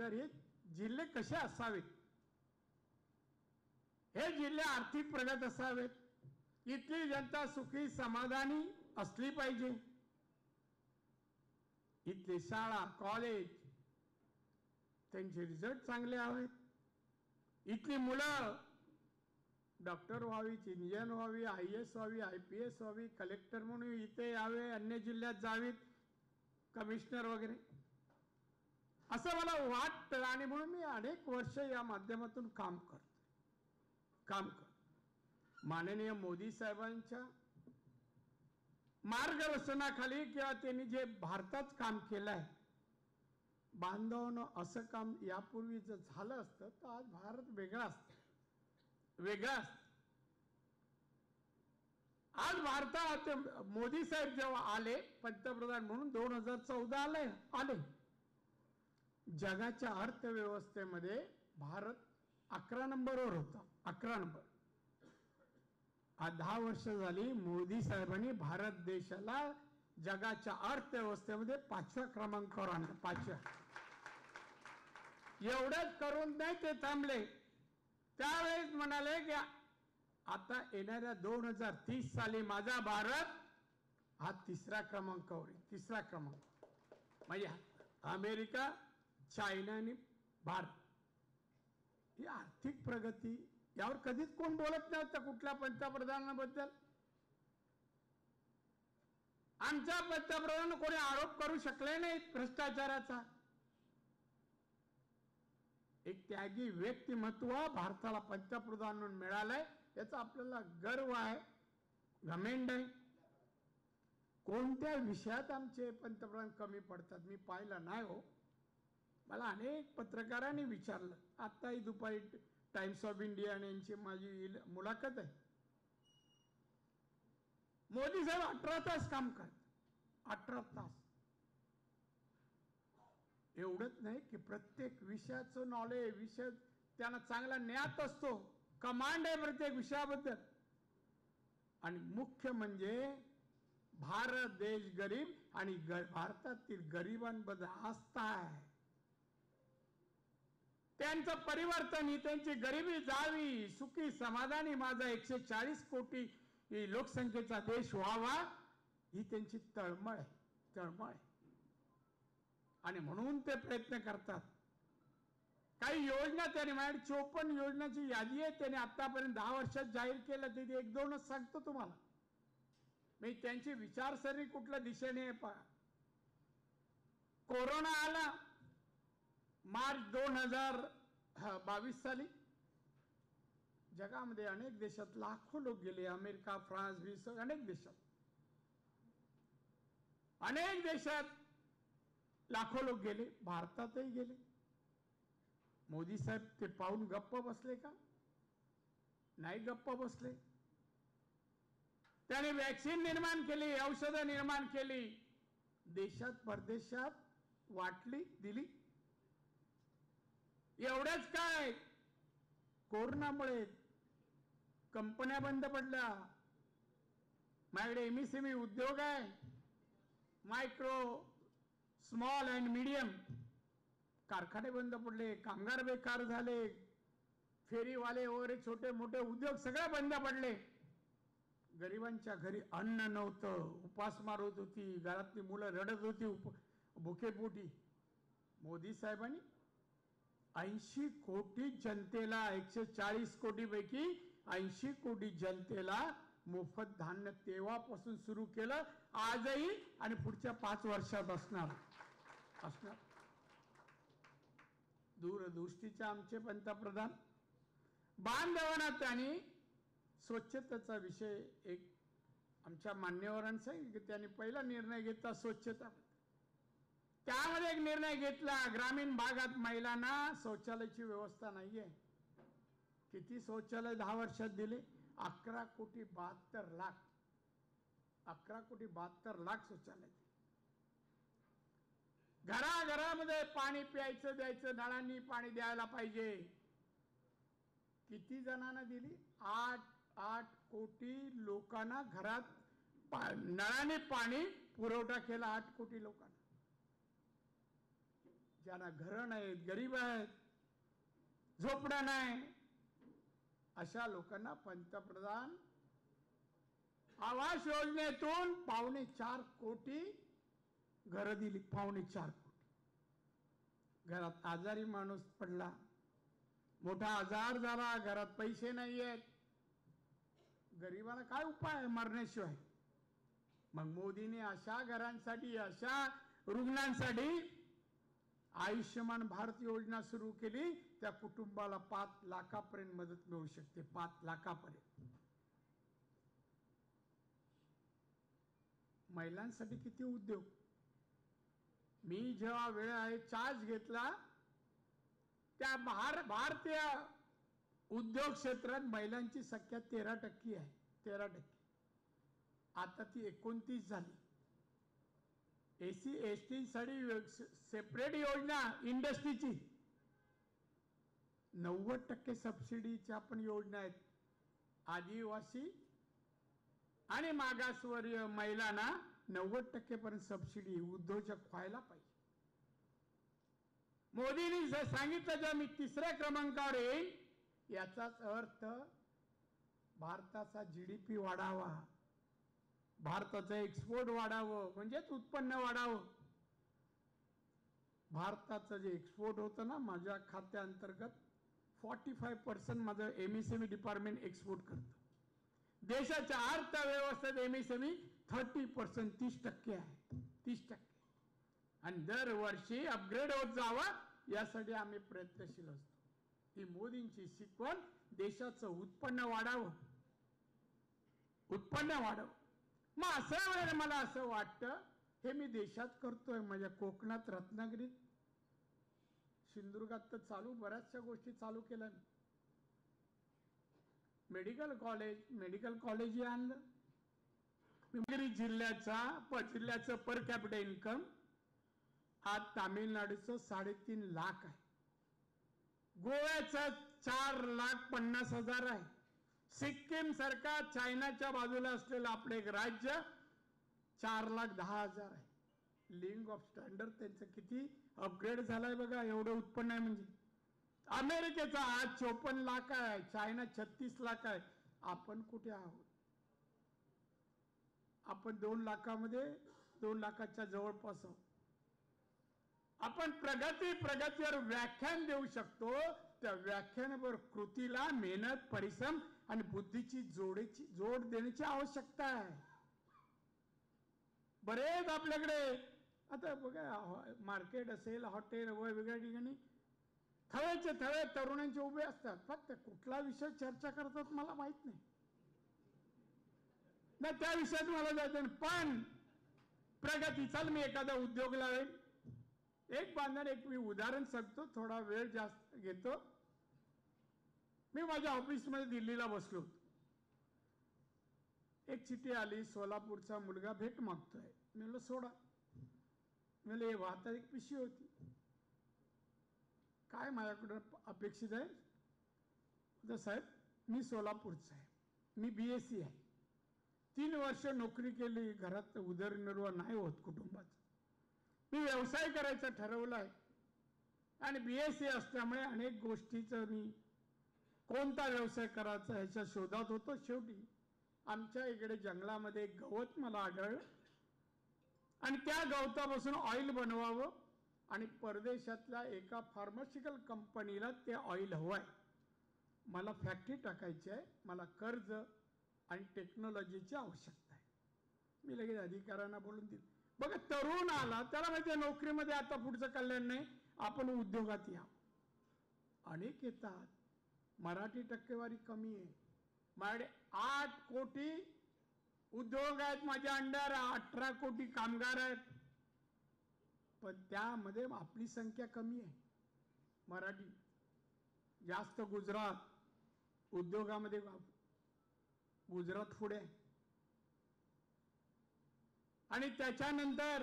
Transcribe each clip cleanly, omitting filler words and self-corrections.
महानगर हे जिल्हे कसे असावेत, हे जिल्हे आर्थिक प्रगत असावेत, इथली जनता सुखी समाधानी असली पाहिजे, इथली शाळा कॉलेज त्यांचे रिझल्ट चांगले हवेत, इथली मुलं डॉक्टर व्हावी, इंजिनियर व्हावी, IAS व्हावी, IPS व्हावी, कलेक्टर म्हणून इथे यावे, अन्य जिल्ह्यात जावीत, कमिशनर वगैरे, असं मला वाटतं. आणि म्हणून मी अनेक वर्ष या माध्यमातून काम करतो. माननीय मोदी साहेबांच्या मार्गदर्शनाखाली किंवा त्यांनी जे भारतात काम केलंय बांधवनं, असं काम यापूर्वी जर झालं असतं तर आज भारत वेगळा असतं. आज भारतात मोदी साहेब जेव्हा आले पंतप्रधान म्हणून 2014 आले, जगाच्या अर्थव्यवस्थेमध्ये भारत 11 नंबरवर होता. 11 नंबर. आज 10 वर्ष झाली मोदी साहेबांनी भारत देशाला जगाच्या अर्थव्यवस्थेमध्ये 5व्या क्रमांकावर आणलं. 5व्या. एवढंच करून नाही ते थांबले. त्यावेळेस म्हणाले की आता येणाऱ्या 2030 साली माझा भारत हा 3ऱ्या क्रमांकावर आहे. 3रा क्रमांक म्हणजे अमेरिका, चायना आणि भारत ही आर्थिक प्रगती, यावर कधीच कोण बोलत नव्हतं कुठल्या पंतप्रधानाबद्दल. आमच्या पंतप्रधान कोणी आरोप करू शकले नाहीत भ्रष्टाचाराचा. एक त्यागी व्यक्तिमत्व भारताला पंतप्रधान म्हणून मिळालंय, याचा आपल्याला गर्व आहे, घमेंड आहे. कोणत्या विषयात आमचे पंतप्रधान कमी पडतात मी पाहिलं नाही हो. मला अनेक पत्रकारांनी विचारलं. आत्ताही दुपारी टाइम्स ऑफ इंडिया यांची माझी मुलाखत आहे. मोदी साहेब 18 तास काम करतात. 18 तास. एवढंच नाही की प्रत्येक विषयाचं नॉलेज, विषय त्यांना चांगला ज्ञात असतो, कमांड आहे प्रत्येक विषयाबद्दल. आणि मुख्य म्हणजे भारत देश गरीब आणि भारतातील गरिबांबद्दल आस्था आहे. त्यांचं परिवर्तन ही त्यांची गरिबी जावी, सुखी समाधानी माझा 140 कोटी लोकसंख्येचा देश व्हावा ही त्यांची तळमळ आहे. आणि म्हणून ते प्रयत्न करतात. काही योजना त्यांनी माझ्याकडे 54 योजनांची यादी आहे. त्यांनी आतापर्यंत 10 वर्षात जाहीर केलं. ते 1-2च सांगतो तुम्हाला. मी त्यांची विचारसरणी कुठल्या दिशेने आहे पहा. कोरोना आला मार्च 2022 साली. जगामध्ये अनेक देशात लाखो लोक गेले. अमेरिका, फ्रान्स, ग्रीस, अनेक देशात लाखो लोक गेले. भारतातही गेले. मोदी साहेब ते पाहून गप्प बसले का? नाही गप्प बसले. त्याने वॅक्सिन निर्माण केली, औषधं निर्माण केली, देशात परदेशात वाटली, दिली. एवढंच काय, कोरोनामुळे कंपन्या बंद पडल्या. माझ्याकडे MSME उद्योग आहे, मायक्रो स्मॉल अँड मीडियम. कारखाने बंद पडले, कामगार बेकार झाले, फेरीवाले वगैरे छोटे मोठे उद्योग सगळे बंद पडले. गरिबांच्या घरी अन्न नव्हतं, उपासमार होत होती, घरातली मुलं रडत होती भुकेपोटी. मोदी साहेबांनी 80 कोटी जनतेला, 140 कोटी पैकी 80 कोटी जनतेला मोफत धान्य तेव्हापासून सुरू केलं, आजही आणि पुढच्या 5 वर्षात असणार. दूरदृष्टीचे आमचे पंतप्रधान. बांधवांना त्यांनी स्वच्छतेचा विषय एक आमच्या मान्यवरांनी सांगितलं की त्यांनी पहिला निर्णय घेतला स्वच्छता. त्यामध्ये एक निर्णय घेतला, ग्रामीण भागात महिलांना शौचालयाची व्यवस्था नाहीये. किती शौचालय 10 वर्षात दिले? 11,72 लाख. 11,72 लाख शौचालय. घराघरामध्ये पाणी प्यायचं द्यायचं, नळांनी पाणी द्यायला पाहिजे. किती जणांना दिली? 8 कोटी लोकांना घरात नळाने पाणी पुरवठा केला. 8 कोटी लोकांना. ज्यांना घरं नाहीत, गरीब आहेत, झोपडं नाही, अशा लोकांना पंतप्रधान आवास योजनेतून 4.25 कोटी घरं दिली. 4.25 कोटी. घरात आजारी माणूस पडला, मोठा आजार झाला, घरात पैसे नाही आहेत, गरीबाला काय उपाय आहे मरण्याशिवाय? मग मोदीने अशा घरांसाठी, अशा रुग्णांसाठी आयुष्यमान भारत योजना सुरू केली. त्या कुटुंबाला 5 लाखापर्यंत मदत मिळू शकते. 5 लाखापर्यंत. महिलांसाठी किती उद्योग. मी जेव्हा वेळ आहे चार्ज घेतला, त्या भारतीय उद्योग क्षेत्रात महिलांची संख्या 13% आहे. 13%. आता ती 29 झाली. SC/ST साठी सेपरेट योजना इंडस्ट्रीची 90% सबसिडीच्या पण योजना आहेत. आदिवासी आणि मागासवर्गीय महिलांना 90% पर्यंत सबसिडी उद्योजक व्हायला पाहिजे. मोदींनी सांगितलं जेव्हा मी 3ऱ्या क्रमांकावर येईन, याचाच अर्थ भारताचा GDP वाढावा, भारताचं एक्सपोर्ट वाढावं, म्हणजेच उत्पन्न वाढावं. भारताचं जे एक्सपोर्ट होतं ना, माझ्या खात्याअंतर्गत 45% माझं MSME डिपार्टमेंट एक्सपोर्ट करतं. देशाच्या अर्थव्यवस्थेत MSME 30%, 30% आहे. 30%. आणि दरवर्षी अपग्रेड होत जावं यासाठी आम्ही प्रयत्नशील असतो. ही मोदींची शिकवण. देशाचं उत्पन्न वाढावं, उत्पन्न वाढावं. मग असं वेळेला मला असं वाटतं, हे मी देशात करतोय, माझ्या कोकणात, रत्नागिरीत, सिंधुदुर्गात तर चालू, बऱ्याचशा गोष्टी चालू केल्या. मेडिकल कॉलेज आणलं. जिल्ह्याचं पर कॅपिटा इन्कम आज तामिळनाडूचं 3.5 लाख आहे. गोव्याचं 4,50,000 आहे. सिक्कीम सारखा चायनाच्या बाजूला असलेलं आपलं एक राज्य 4,10,000 आहे. लिव्हिंग ऑफ स्टँडर्ड त्यांचं किती अपग्रेड झालंय बघा. एवढं उत्पन्न आहे म्हणजे. अमेरिकेचा आज 54 लाख आहे, चायना 36 लाख आहे. आपण कुठे आहोत? आपण 2 लाखामध्ये, 2 लाखाच्या जवळपास आहोत. आपण प्रगतीवर व्याख्यान देऊ शकतो. त्या व्याख्यानावर कृतीला मेहनत, परिश्रम आणि बुद्धीची जोड देण्याची आवश्यकता आहे. बरेच आपल्याकडे आता बघा, मार्केट असेल, हॉटेल, वेगवेगळ्या ठिकाणी थवेचे थवे तरुणांचे उभे असतात. फक्त कुठला विषय चर्चा करतात मला माहित नाही. त्या विषयात मला जायचं. पण प्रगती, चल मी एखादा उद्योग लावेल. एक मी उदाहरण सांगतो, थोडा वेळ जास्त घेतो. मी माझ्या ऑफिसमध्ये दिल्लीला बसलो होतो. एक चिठ्ठी आली, सोलापूरचा मुलगा भेट मागतोय. मी म्हणलं सोडा. मी म्हणलं हे वाहता एक पिशवी होती. काय माझ्याकडं अपेक्षित आहे? तर साहेब, मी सोलापूरचा आहे, मी BSc आहे, 3 वर्ष नोकरी केली, घरात उदरनिर्वाह नाही होत कुटुंबाचा. मी व्यवसाय करायचा ठरवला आहे आणि BSc असल्यामुळे अनेक गोष्टीचं मी कोणता व्यवसाय करायचा ह्याच्या शोधात होतो. शेवटी आमच्या इकडे जंगलामध्ये एक गवत मला आढळलं आणि त्या गवतापासून ऑइल बनवावं आणि परदेशातल्या एका फार्मास्युटिकल कंपनीला ते ऑइल हवं आहे. मला फॅक्टरी टाकायची आहे, मला कर्ज आणि टेक्नॉलॉजीची आवश्यकता आहे. मी लगेच अधिकाऱ्यांना बोलून दिलं. बघा, तरुण आला, त्याला माहिती नोकरीमध्ये आता पुढचं कल्याण नाही, आपण उद्योगात या. अनेक येतात. मराठी टक्केवारी कमी आहे. माझ्याकडे 8 कोटी उद्योग आहेत, माझ्या अंडर 18 कोटी कामगार आहेत. पण त्यामध्ये आपली संख्या कमी आहे. मराठी जास्त. गुजरात उद्योगामध्ये, गुजरात पुढे आणि त्याच्यानंतर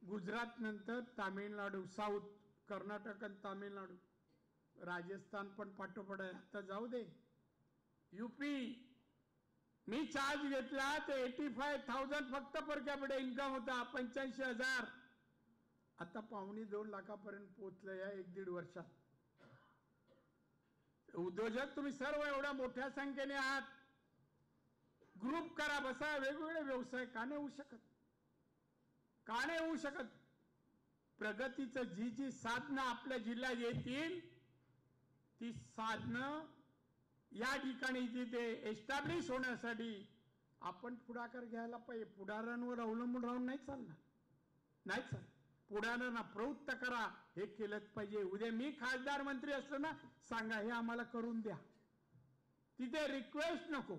गुजरात नंतर तामिळनाडू, साऊथ, कर्नाटक आणि तामिळनाडू, राजस्थान पण पाठोपाठ आहे. आता जाऊ दे, UP. मी चार्ज घेतला ते 85,000 फक्त पर कॅपिटा इन्कम होता, 85,000. आता 1.25-2 लाखापर्यंत पोहोचलं या 1-1.5 वर्षात. उद्योजक तुम्ही सर्व एवढ्या मोठ्या संख्येने आहात, ग्रुप करा, बसा, वेगवेगळे व्यवसाय का नाही होऊ शकत? का नाही होऊ शकत? प्रगतीचं जी जी साधनं आपल्या जिल्ह्यात येतील ती साधनं या ठिकाणी तिथे एस्टॅब्लिश होण्यासाठी आपण पुढाकार घ्यायला पाहिजे. पुढाऱ्यांवर अवलंबून राहून नाही चालणार, नाही चालणार. पुढाऱ्यांना प्रवृत्त करा, हे केलंच पाहिजे. उद्या मी खासदार मंत्री असलो ना, सांगा हे आम्हाला करून द्या. तिथे रिक्वेस्ट नको,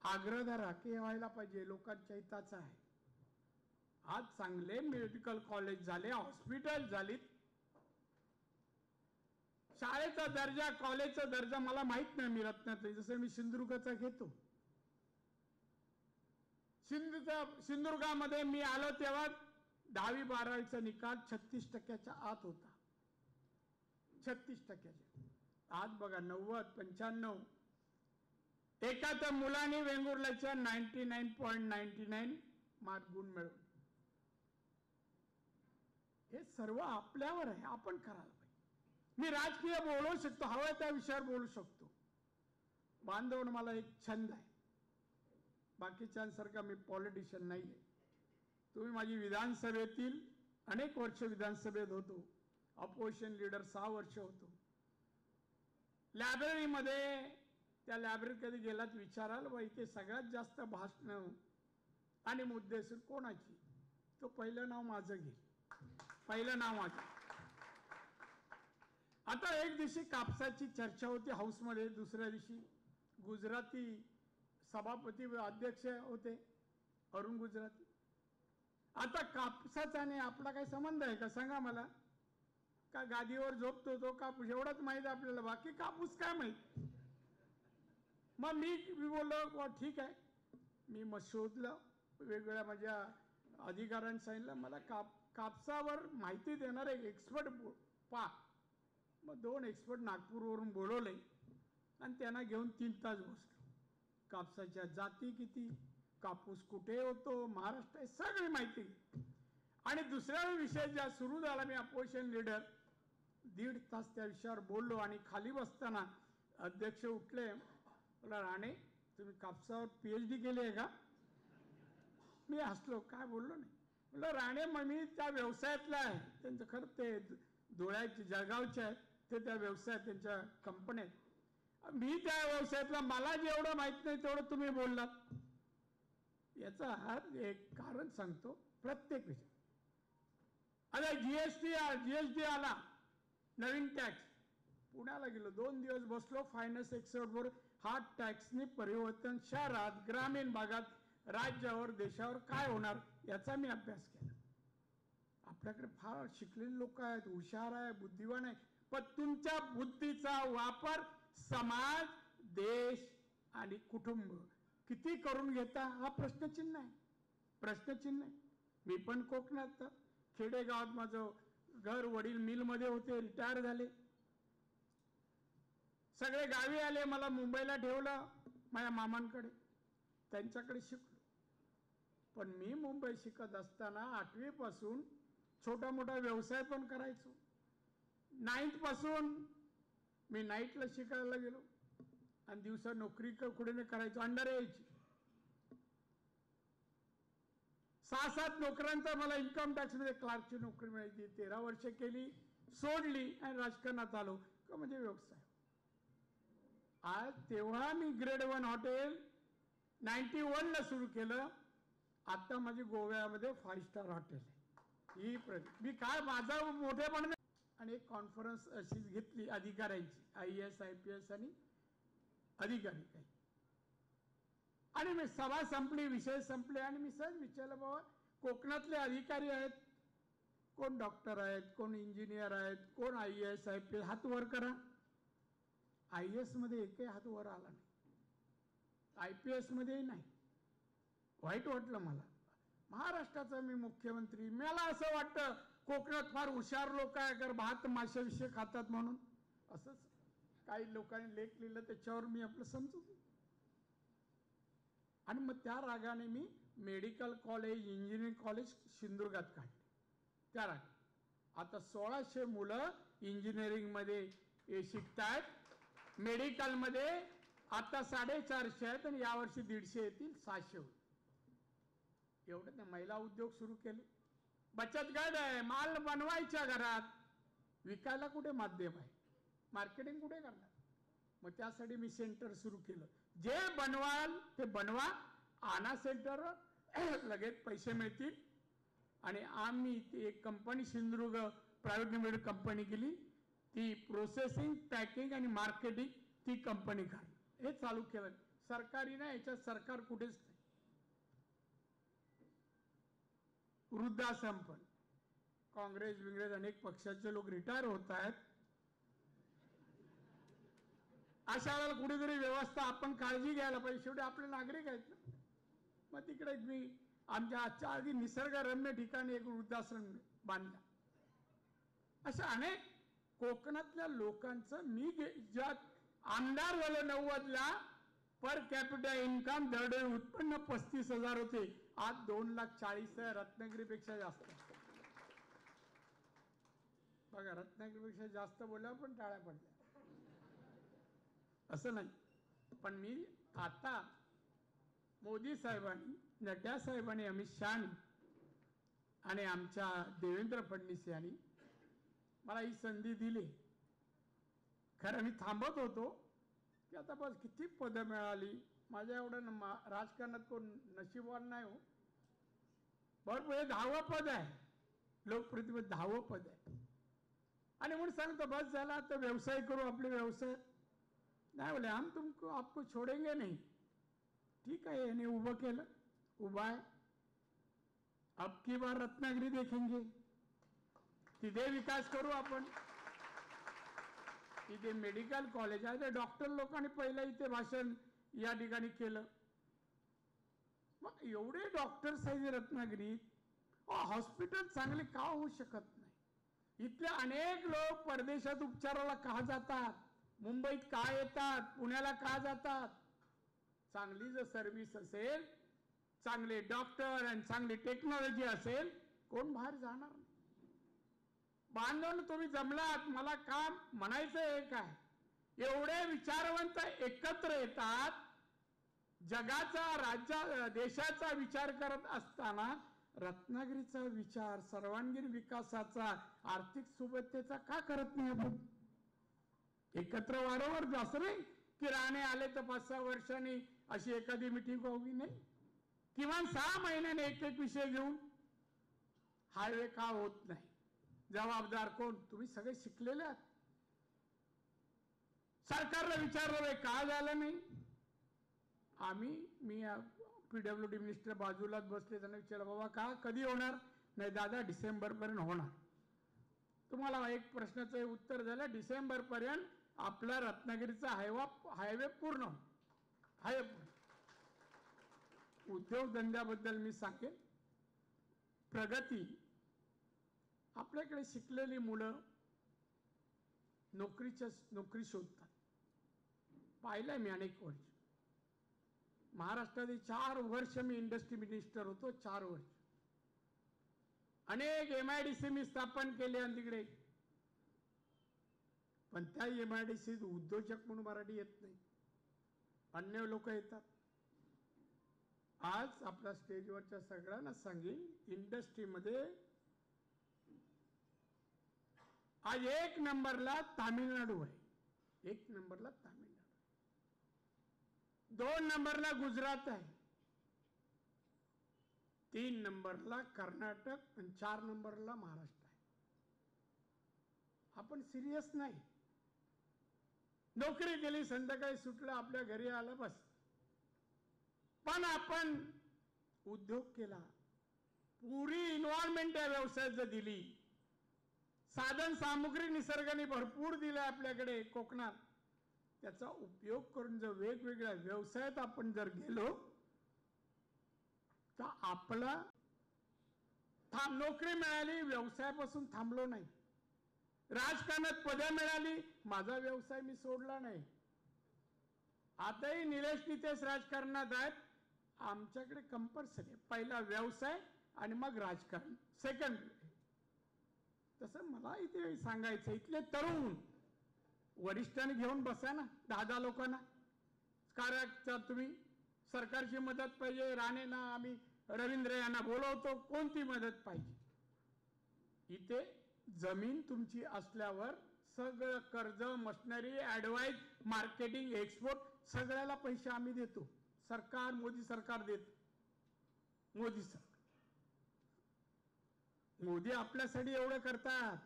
आग्रह धरा की व्हायला पाहिजे, लोकांच्या हिताचं आहे. आज चांगले मेडिकल कॉलेज झाले, हॉस्पिटल झालीत, शाळेचा दर्जा, कॉलेजचा दर्जा मला माहित नाही. मी रत्नागिरी, जसं मी सिंधुदुर्गचा घेतो, सिंधुदुर्गामध्ये मी आलो तेव्हा 10वी-12वीचा निकाल 36% आत होता. 36%. आज बघा 90-95. एका तर मुलांनी वेंगुर्ल्याच्या 99.99 मार्क गुण मिळवले. हे सर्व आपल्यावर आहे, आपण करायला पाहिजे. मी राजकीय बोलू शकतो, हवं त्या विषयावर बोलू शकतो. बांधवण मला एक छंद आहे, बाकीच्यांसारखा मी पॉलिटिशियन नाही आहे. तुम्ही माझी विधानसभेतील अनेक वर्ष विधानसभेत होतो, अपोजिशन लीडर 6 वर्ष होतो. लायब्ररीमध्ये, त्या लायब्ररीत कधी गेलात विचाराल, बाई ते सगळ्यात जास्त भाषणं आणि मुद्देसूद कोणाची? तो पहिलं नाव माझं घेईल, पहिलं नाव माझं. आता एक दिवशी कापसाची चर्चा होती हाऊसमध्ये, दुसऱ्या दिवशी गुजराती सभापती अध्यक्ष होते, अरुण गुजराती. आता कापसाचा आणि आपला काही संबंध आहे का सांगा मला? का गादीवर झोपतो तो कापूस एवढंच माहित आपल्याला, बाकी कापूस काय माहित? मग मी बोललो ठीक आहे. मी मग शोधलं, वेगवेगळ्या माझ्या अधिकाऱ्यांनी सांगितलं मला कापसावर माहिती देणारे एक एक्सपर्ट पा. मग 2 एक्सपर्ट नागपूरवरून बोलवले आणि त्यांना घेऊन 3 तास बसलो. कापसाच्या जाती किती, कापूस कुठे होतो, महाराष्ट्र, सगळी माहिती. आणि दुसरा विषय ज्या सुरू झाला, मी अपोजिशन लीडर 1.5 तास त्या विषयावर बोललो. आणि खाली बसताना अध्यक्ष उठले, बोला राणे तुम्ही कापसावर PhD केली आहे का? मी हसलो, काय बोललो नाही. बोला राणे मग मी त्या व्यवसायातला आहे. त्यांचं खरं ते धुळ्याचे जळगावचे आहेत, ते त्या व्यवसायात त्यांच्या कंपन्यात. मी त्या व्यवसायातला, मला जेवढं माहित नाही तेवढं तुम्ही बोललात. याचा एक कारण सांगतो, प्रत्येक विषय. आता जीएसटी आला, नवीन टॅक्स. पुण्याला गेलो, 2 दिवस बसलो, फायनान्स एक्सपर्टवर. हा टॅक्सने परिवर्तन शहरात, ग्रामीण भागात, राज्यावर, देशावर काय होणार याचा मी अभ्यास केला. आपल्याकडे फार शिकलेले लोक आहेत, हुशार आहे, बुद्धिवान आहे, पण तुमच्या बुद्धीचा वापर समाज, देश आणि कुटुंब किती करून घेता हा प्रश्नचिन्ह आहे, प्रश्नचिन्ह आहे. मी पण कोकणात खेडेगावात माझं घर, वडील मिलमध्ये होते, रिटायर झाले, सगळे गावी आले. मला मुंबईला ठेवलं माझ्या मामांकडे, त्यांच्याकडे शिकलो. पण मी मुंबई शिकत असताना 8वी पासून छोटा मोठा व्यवसाय पण करायचो. 9th पासून मी नाईटला शिकायला गेलो आणि दिवसा नोकरी कुठे करायचो, अंडर एज. 6-7 नोकऱ्यांचा मला इन्कम टॅक्समध्ये क्लार्कची नोकरी मिळायची. 13 वर्ष केली, सोडली आणि राजकारणात आलो का म्हणजे व्यवसाय. आज तेव्हा मी ग्रेड 1 हॉटेल 91ला सुरू केलं. आता माझी गोव्यामध्ये 5 स्टार हॉटेल आहे. ही मी काय माझा मोठेपण. आणि एक कॉन्फरन्स अशीच घेतली अधिकाऱ्यांची, IAS IPS आणि अधिकारी काही. आणि मी सभा संपली, विषय संपले आणि मी सहज विचारलं, बाबा कोकणातले अधिकारी आहेत, कोण डॉक्टर आहेत, कोण इंजिनियर आहेत, कोण IAS IPS, हात वर करा. IAS मध्ये एकही हात वर आला नाही, IPS मध्येही नाही. वाईट वाटलं मला. महाराष्ट्राचा मी मुख्यमंत्री, मला असं वाटतं कोकणात फार हुशार लोक आहे, अगर भात मासे विषय खातात म्हणून. असंच काही लोकांनी लेख लिहिलं, त्याच्यावर मी आपलं समजू. आणि मग त्या रागाने मी मेडिकल कॉलेज, इंजिनिअरिंग कॉलेज सिंधुदुर्गात काढले, त्या रागाने. आता 1600 मुलं इंजिनिअरिंगमध्ये शिकतायत. मेडिकलमध्ये आता 450 आहेत आणि यावर्षी 150 येतील, 600 होईल. एवढं ना. महिला उद्योग सुरू केले. बचत गट आहे. माल बनवायच्या घरात, विकायला कुठे माध्यम आहे, मार्केटिंग कुठे करणार. मग त्यासाठी मी सेंटर सुरू केलं. जे बनवाल ते बनवा, आणा सेंटर, लगेच पैसे मिळतील. आणि आम्ही ती एक company Sindhudurg private limited company केली. ती प्रोसेसिंग, पॅकिंग आणि मार्केटिंग ती कंपनी काढली. हे चालू केलं. सरकारी ना, याच्यात सरकार कुठेच नाही. वृद्धाश्रम, काँग्रेस विंग्रेस अनेक पक्षाचे लोक रिटायर होत आहेत. अशा वेळेला कुठेतरी व्यवस्था आपण काळजी घ्यायला पाहिजे. शेवटी आपले नागरिक आहेत ना. मग तिकडे मी आमच्या आजच्या आधी निसर्गरम्य ठिकाणी एक वृद्धाश्रम बांधला. अशा अनेक कोकणातल्या लोकांचं मी ज्या आमदार झालो 90ला, पर कॅपिटा इन्कम दरडोई उत्पन्न 35,000 होते. आज 2,40,000 आहे. रत्नागिरीपेक्षा जास्त. बघा, रत्नागिरीपेक्षा जास्त बोलल्यावर पण टाळ्या पडल्या. असं नाही. पण मी आता मोदी साहेबांनी, नड्डा साहेबांनी, अमित शहानी आणि आमच्या देवेंद्र फडणवीस यांनी मला ही संधी दिली. खरं मी थांबत होतो की आता बस किती पदं मिळाली. माझ्या एवढं राजकारणात कोण नशीबवान नाही हो. भरपूर 10वं पद आहे, लोकप्रतिनिधी 10वं पद आहे. आणि म्हणून सांगतो बस झाला तर व्यवसाय करू, आपले व्यवसाय नाही. बोले हम तुमको आपको छोडेंगे नहीं. ठीक आहे, याने उभं केलं, उभा आहे. अब की बार रत्नागिरी देखेंगे, तिथे विकास करू आपण. इथे मेडिकल कॉलेज आहे. डॉक्टर लोकांनी पहिलं इथे भाषण या ठिकाणी केलं. मग एवढे डॉक्टर्स आहेत रत्नागिरीत, हॉस्पिटल चांगले का होऊ शकत नाही. इथले अनेक लोक परदेशात उपचाराला का जातात, मुंबईत का येतात, पुण्याला का जातात. चांगली जर सर्व्हिस असेल, चांगले डॉक्टर आणि चांगली टेक्नॉलॉजी असेल, कोण बाहेर जाणार नाही. बांधून तुम्ही जमलात. मला काम म्हणायचं आहे काय, एवढे विचारवंत एकत्र येतात, जगाचा देशाचा विचार करत असताना रत्नागिरीचा विचार, सर्वांगीण विकासाचा, आर्थिक सुबत्तेचा का करत नाही आपण. एकत्र वारंवार जास्त नाही की राणे आले तर 5-6 वर्षांनी अशी एखादी मिटिंग व्हावी. नाही, किमान 6 महिन्याने एक विषय घेऊन. हायवे का होत नाही, जबाबदार कोण. तुम्ही सगळे शिकलेले आहात. सरकारला विचारलं का झालं नाही. मी PWD मिनिस्टर बाजूलाच बसले, त्यांना विचारलं बाबा का, कधी होणार. नाही दादा, डिसेंबर पर्यंत होणार. तुम्हाला एक प्रश्नाचं उत्तर झालं, डिसेंबर पर्यंत आपला रत्नागिरीचा हायवे पूर्ण. उद्योगधंद्याबद्दल मी सांगेन, प्रगती. आपल्याकडे शिकलेली मुलं नोकरी शोधतात. पाहिलंय मी अनेक वर्ष. महाराष्ट्रातील 4 वर्ष मी इंडस्ट्री मिनिस्टर होतो. 4 वर्ष अनेक MIDC मी स्थापन केले आणि तिकडे. पण त्या MIDC उद्योजक म्हणून मराठी येत नाही, अन्य लोक येतात. आज आपल्या स्टेजवरच्या सगळ्यांना सांगेन, इंडस्ट्रीमध्ये आज 1 नंबरला तामिळनाडू आहे. 1 नंबरला तामिळनाडू, 2 नंबरला गुजरात आहे, 3 नंबरला कर्नाटक आणि 4 नंबरला महाराष्ट्र आहे. आपण सिरियस नाही. नोकरी केली, संध्याकाळी सुटलं, आपल्या घरी आलं, बस. पण आपण उद्योग केला, पुरी इन्व्हॉल्वमेंट या व्यवसायात जर दिली, साधन सामुग्री निसर्गाने भरपूर दिलं आपल्याकडे कोकणात, त्याचा उपयोग करून जर वेगवेगळ्या व्यवसायात आपण जर गेलो तर आपला नोकरी मिळाली, व्यवसायापासून थांबलो नाही. राजकारणात पदं मिळाली, माझा व्यवसाय मी सोडला नाही. आताही निलेश नितेश राजकारणात आहेत. आमच्याकडे कंपल्सरी पहिला व्यवसाय आणि मग राजकारण सेकंड. तसं मला इथे सांगायचं, इथले तरुण वरिष्ठांनी घेऊन बसा ना 10 लोकांना, कारण तुम्ही सरकारची मदत पाहिजे, राणेंना आम्ही रवींद्र यांना बोलवतो, कोणती मदत पाहिजे. इथे जमीन तुमची असल्यावर सगळं कर्ज, मशिनरी, ऍडवाइस, मार्केटिंग, एक्सपोर्ट सगळ्याला पैसे आम्ही देतो. सरकार, मोदी सरकार देत. मोदी सरकार, मोदी आपल्यासाठी एवढं करतात,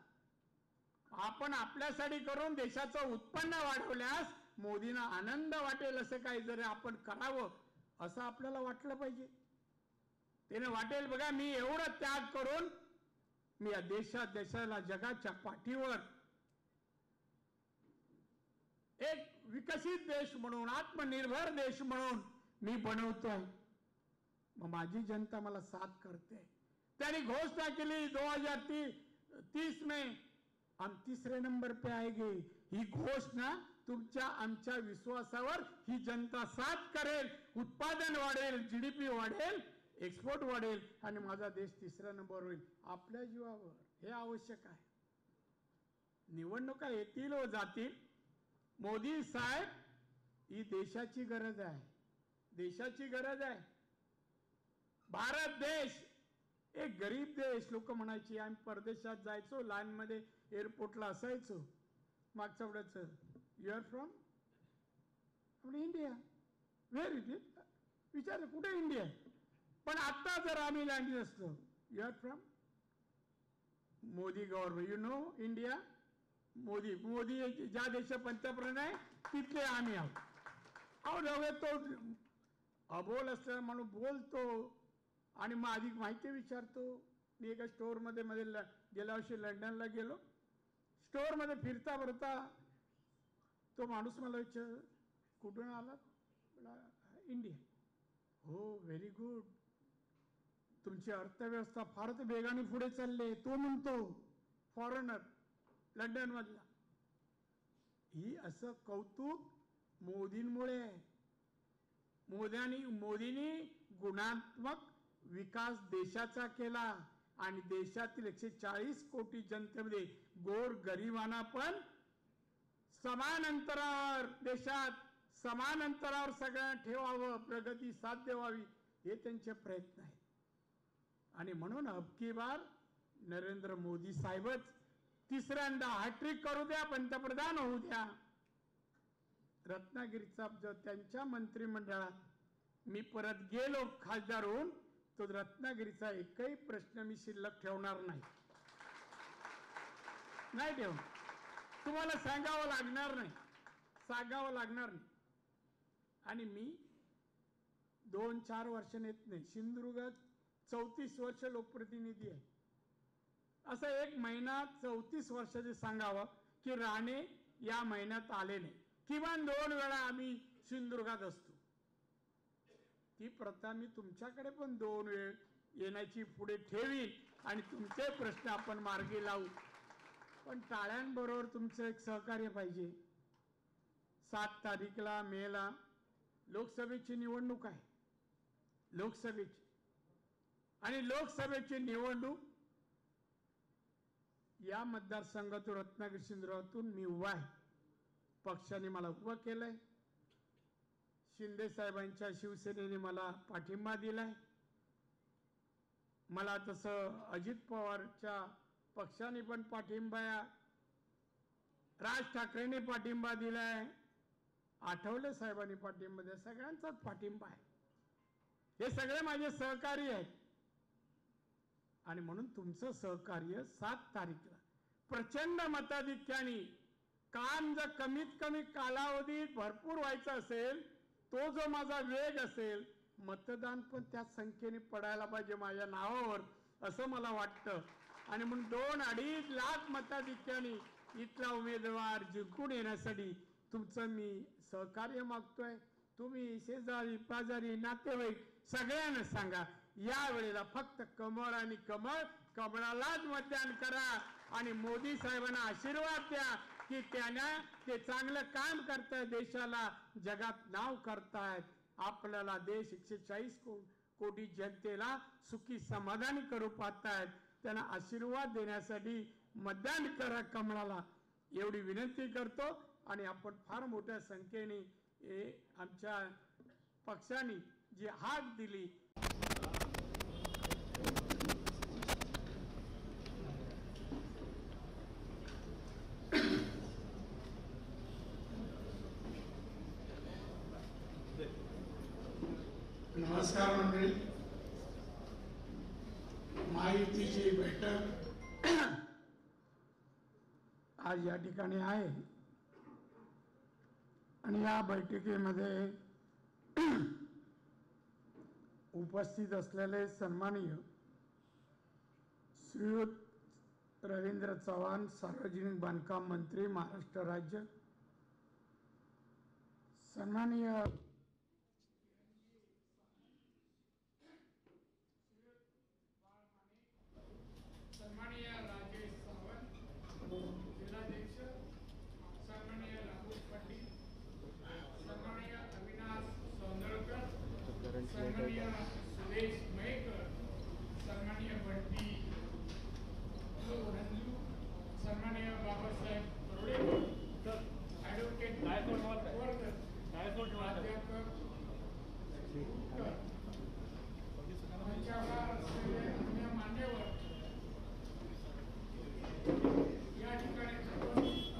आपण आपल्यासाठी करून देशाचं उत्पन्न वाढवल्यास मोदींना आनंद वाटेल असं काही जरी आपण करावं असं आपल्याला वाटलं पाहिजे. त्याने वाटेल बघा मी एवढं त्याग करून मी या देशाला जगाच्या पाठीवर एक विकसित देश म्हणून, आत्मनिर्भर देश म्हणून मी बनवतोय. मग माझी जनता मला साथ करते. त्यांनी घोषणा केली 2030 में हम 3 नंबर पे आएंगे. ही घोषणा तुमच्या आमच्या विश्वासावर ही जनता साथ करेल. उत्पादन वाढेल, जीडीपी वाढेल, एक्सपोर्ट वाढेल आणि माझा देश 3 नंबर होईल. आपल्या जीवावर हे आवश्यक आहे. निवडणुका येतील व जातील. मोदी साहेब, ही देशाची गरज आहे, देशाची गरज आहे. भारत देश एक गरीब देश. लोक म्हणायची आम्ही परदेशात जायचो, लाईन मध्ये एअरपोर्टला असायचो. मागच्या आठवड्याचं you are from India. Where it is विचार कुठे इंडिया. पण आता जर आम्ही लँड असतो, you are from Modi government, you know India. Modi ज्या देशात पंतप्रधान आहे तिथले आम्ही आहोत. अहो नव्हे, तो अबोल असल्याला म्हणून बोलतो आणि मग अधिक माहिती विचारतो. मी एका स्टोअरमध्ये गेल्या वर्षी लंडनला गेलो. स्टोअरमध्ये फिरता फिरता तो माणूस मला विचार कुठून आला. इंडिया. हो, व्हेरी गुड. तुमची अर्थव्यवस्था फारच वेगाने पुढे चालली. तो म्हणतो फॉरेनर लंडन मधला. ही असं कौतुक मोदींमुळे. मोदींनी गुणात्मक विकास देशाचा केला आणि देशातील 140 कोटी जनतेमध्ये गोर गरिबांना पण समान अंतरावर, देशात समान अंतरावर सगळ्यांना ठेवावं, प्रगती साध्य व्हावी, हे त्यांचे प्रयत्न आहेत. आणि म्हणून अबकी बार नरेंद्र मोदी साहेबच 3ऱ्यांदा हॅट्रिक करू द्या, पंतप्रधान होऊ द्या. रत्नागिरीचा जो त्यांच्या मंत्रिमंडळात मी परत गेलो खासदार होऊन, तो रत्नागिरीचा एकही प्रश्न मी शिल्लक ठेवणार नाही. नाही ठेवणार. तुम्हाला सांगावं लागणार नाही, सांगावं लागणार नाही. आणि मी 2-4 वर्ष नेत नाही. सिंधुदुर्गात 34 वर्ष लोकप्रतिनिधी आहे. असं एक महिना 34 वर्षाचे सांगावं की राणे या महिन्यात आले नाही. किमान 2 वेळा आम्ही सिंधुदुर्गात असतो. ती प्रथा मी तुमच्याकडे पण 2 वेळ येण्याची पुढे ठेवीन आणि तुमचे प्रश्न आपण मार्गी लावू. पण टाळ्यांबरोबर तुमचं एक सहकार्य पाहिजे. 7 तारीखला मेला लोकसभेची निवडणूक आहे. लोकसभेची आणि लोकसभेची निवडणूक या मतदारसंघातून रत्नागिरी सिंधुदुर्गातून मी उभा आहे. पक्षाने मला उभं केलंय. शिंदे साहेबांच्या शिवसेनेने मला पाठिंबा दिलाय. मला तसं अजित पवारच्या पक्षाने पण पाठिंबा, राज ठाकरेंनी पाठिंबा दिलाय, आठवले साहेबांनी पाठिंबा दिला, सगळ्यांचाच पाठिंबा आहे. हे सगळे माझे सहकारी आहेत. आणि म्हणून तुमचं सहकार्य 7 तारीखला प्रचंड मताधिक्याने, काम जर कमीत कमी कालावधीत भरपूर व्हायचं असेल, तो जो माझा वेग असेल, मतदान पण त्या संख्येने पडायला पाहिजे माझ्या नावावर, असं मला वाटतं. आणि म्हणून 2-2.5 लाख मताधिक्याने इथला उमेदवार जिंकून येण्यासाठी तुमचं मी सहकार्य मागतोय. तुम्ही शेजारी पाजारी नातेवाईक सगळ्यांना सांगा, या वेळेला फक्त कमळ आणि कमळ, कमळालाच मतदान करा आणि मोदी साहेबांना आशीर्वाद द्या की त्यांना ते चांगलं काम करतायत, देशाला जगात नाव करतायत. आपल्याला देश 140 कोटी जनतेला सुखी समाधानी करू पाहतायत. त्यांना आशीर्वाद देण्यासाठी मतदान करा कमळाला एवढी विनंती करतो. आणि आपण फार मोठ्या संख्येने आमच्या पक्षाने जी हाक दिली नमस्कार मंडळी, महायुतीची बैठक आज या ठिकाणी आहे आणि या बैठकीमध्ये उपस्थित असलेले सन्माननीय श्रीयुत रवींद्र चव्हाण, सार्वजनिक बांधकाम मंत्री, महाराष्ट्र राज्य, सन्माननीय राजेश सावंत, जिल्हाध्यक्ष, सन्माननीय राहुल पाटील, सन्माननीय अविनाश सौंदरकर, सन्माननीय सुरेश मयेकर, सन्माननीय बंटी रंजू, सन्माननीय बाबासाहेब करोडेकर, ॲडव्होकेट प्राध्यापक मंचावर असलेले अन्य मान्यवर, या ठिकाणी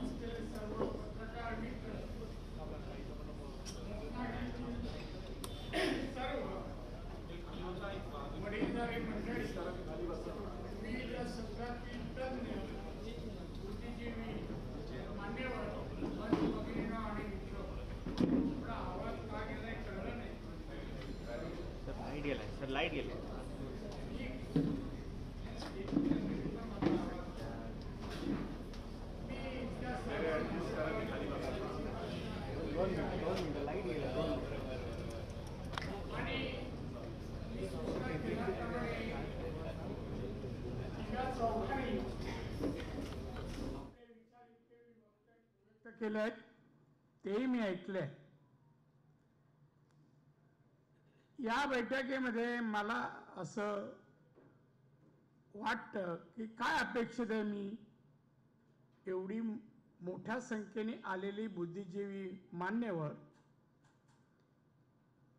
असलेले सर्व पत्रकार मित्र, सर्व वडीलधारी मंडळी, विविध शब्दातील तज्ञ, बुद्धिजीवी, मान्यवर, भगिनींनो आणि मित्र, थोडा आवाज का गेलाय कळलं नाही. सर लाईट गेले. लाईट गेला. आणि मी सूचना केल्याप्रमाणे या चौघांनी व्यक्त केले आहेत तेही मी ऐकले. या बैठकीमध्ये मला असं वाटतं की काय अपेक्षित आहे, मी एवढी मोठ्या संख्येने आलेली बुद्धिजीवी मान्यवर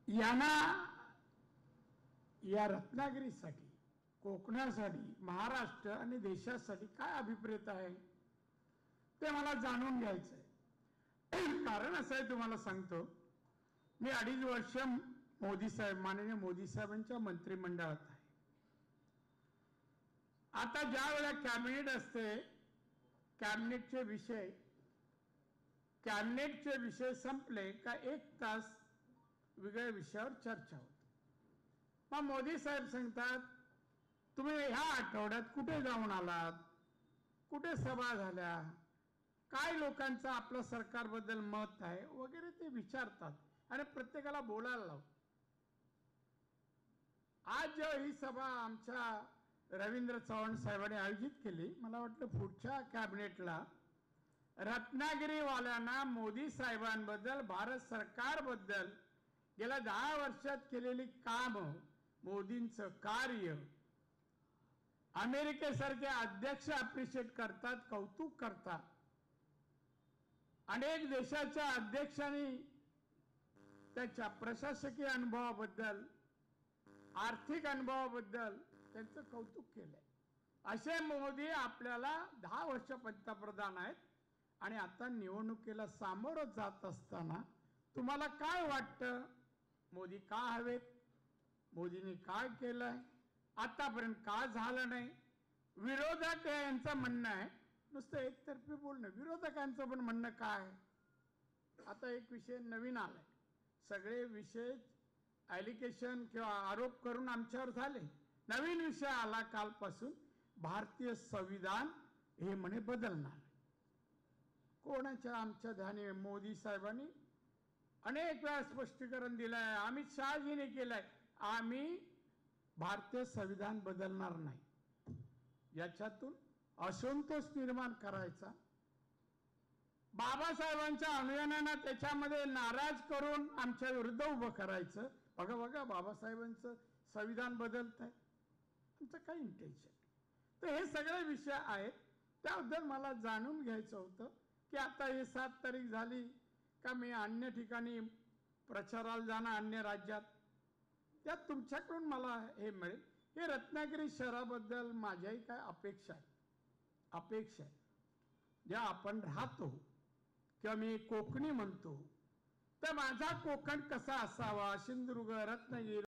यांना या रत्नागिरीसाठी, कोकणासाठी, महाराष्ट्र आणि देशासाठी काय अभिप्रेत आहे ते मला जाणून घ्यायचं आहे. कारण असं आहे, तुम्हाला सांगतो, मी 2.5 वर्ष मोदी साहेब, माननीय मोदी साहेबांच्या मंत्रिमंडळात आहे. आता ज्या वेळेला कॅबिनेट असते, कॅबिनेटचे विषय संपले का 1 तास वेगळ्या विषयावर चर्चा होते. मग मोदी साहेब सांगतात, तुम्ही ह्या आठवड्यात कुठे जाऊन आलात, कुठे सभा झाल्या, काय लोकांचं आपल्या सरकारबद्दल मत आहे वगैरे ते विचारतात आणि प्रत्येकाला बोलायला लावतात. आज जेव्हा ही सभा आमच्या रवींद्र चव्हाण साहेबांनी आयोजित केली, मला वाटलं पुढच्या कॅबिनेटला रत्नागिरीवाल्यांना मोदी साहेबांबद्दल, भारत सरकारबद्दल गेल्या 10 वर्षात केलेली काम, मोदींचं कार्य, अमेरिकेसारखे अध्यक्ष अप्रिशिएट करतात, कौतुक करतात. अनेक देशाच्या अध्यक्षांनी त्याच्या प्रशासकीय अनुभवाबद्दल, आर्थिक अनुभवाबद्दल त्यांचं कौतुक केलंय. असे मोदी आपल्याला 10 वर्ष पंतप्रधान आहेत आणि आता निवडणुकीला सामोरं जात असताना तुम्हाला काय वाटतं, मोदी का हवेत, मोदींनी काय केलंय, आतापर्यंत का झालं नाही. विरोधक यांचं म्हणणं आहे, नुसतं एकतर्फी बोलणं. विरोधकांचं पण म्हणणं काय, आता एक विषय नवीन आलाय, सगळे विषय ॲलिगेशन किंवा आरोप करून आमच्यावर झाले. नवीन विषय आला कालपासून, भारतीय संविधान हे म्हणे बदलणार. कोणाच्या आमच्या ध्यानी, मोदी साहेबांनी अनेक वेळा स्पष्टीकरण दिलंय, अमित शहाजीने केलंय, आम्ही भारतीय संविधान बदलणार नाही. याच्यातून असंतोष निर्माण करायचा, बाबासाहेबांच्या अनुयायांना त्याच्यामध्ये नाराज करून आमच्या विरुद्ध उभं करायचं. बघा बघा, बाबासाहेबांचं संविधान बदलत आहे, आमचं काही इंटेन्शन. तर हे सगळे विषय आहेत. त्याबद्दल मला जाणून घ्यायचं होतं की आता हे 7 तारीख झाली का मी अन्य ठिकाणी प्रचाराला जाणं अन्य राज्यात, त्यात तुमच्याकडून मला हे मिळेल. हे रत्नागिरी शहराबद्दल माझ्याही काय अपेक्षा आहे ज्या आपण राहतो किंवा मी कोकणी म्हणतो, तर माझा कोकण कसा असावा, सिंधुदुर्ग, रत्नागिरी,